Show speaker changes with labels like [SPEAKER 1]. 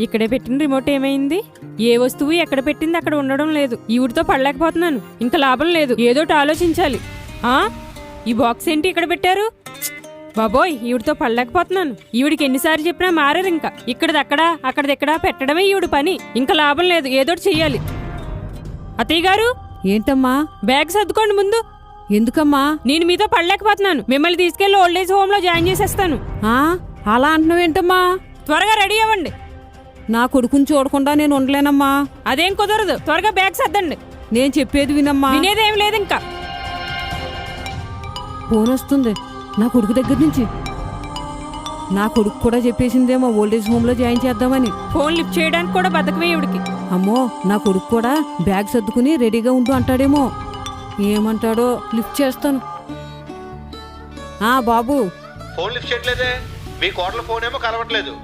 [SPEAKER 1] ఇక్కడే పెట్టిన రిమోట్ ఏమైంది? ఏ వస్తువు ఎక్కడ పెట్టింది అక్కడ ఉండడం లేదు. ఈవిడితో పడలేకపోతున్నాను. ఇంకా లాభం లేదు, ఏదోటి ఆలోచించాలి. ఈ బాక్స్ ఏంటి ఇక్కడ పెట్టారు? బాబోయ్, ఈవిడితో పడలేకపోతున్నాను. ఈవిడికి ఎన్నిసార్లు చెప్పినా మారారు. ఇంకా ఇక్కడదక్కడా అక్కడదెక్కడా పెట్టడమే ఈవిడి పని. ఇంకా లాభం లేదు, ఏదోటి చెయ్యాలి. అత్తయ్య గారు,
[SPEAKER 2] ఏంటమ్మా?
[SPEAKER 1] బ్యాగ్ సర్దుకోండి ముందు.
[SPEAKER 2] ఎందుకమ్మా?
[SPEAKER 1] నేను మీతో పడలేకపోతున్నాను. మిమ్మల్ని తీసుకెళ్లి ఓల్డ్ ఏజ్ హోమ్ లో జాయిన్ చేసేస్తాను.
[SPEAKER 2] అలా అంటున్నావేంటమ్మా?
[SPEAKER 1] త్వరగా రెడీ అవ్వండి.
[SPEAKER 2] నా కొడుకుని చూడకుండా నేను ఉండలేనమ్మా.
[SPEAKER 1] అదేం కుదరదు, త్వరగా బ్యాగ్ సర్దండి.
[SPEAKER 2] నేను చెప్పేది వినమ్మా.
[SPEAKER 1] వినేదేం లేదు. ఇంకా
[SPEAKER 2] ఫోన్ వస్తుంది నా కొడుకు దగ్గర నుంచి. నా కొడుకు కూడా చెప్పేసిందేమో ఓల్డేజ్ హోమ్ లో జాయిన్ చేద్దామని.
[SPEAKER 1] ఫోన్ లిఫ్ట్ చేయడానికి కూడా బతకమే ఇవిడికి.
[SPEAKER 2] అమ్మో, నా కొడుకు కూడా బ్యాగ్ సర్దుకుని రెడీగా ఉండు అంటాడేమో. ఏమంటాడో లిఫ్ట్ చేస్తాను. బాబు,
[SPEAKER 3] ఫోన్ లిఫ్ట్ చేయట్లేదే. మీ కోడల ఫోన్ ఏమో కలవట్లేదు.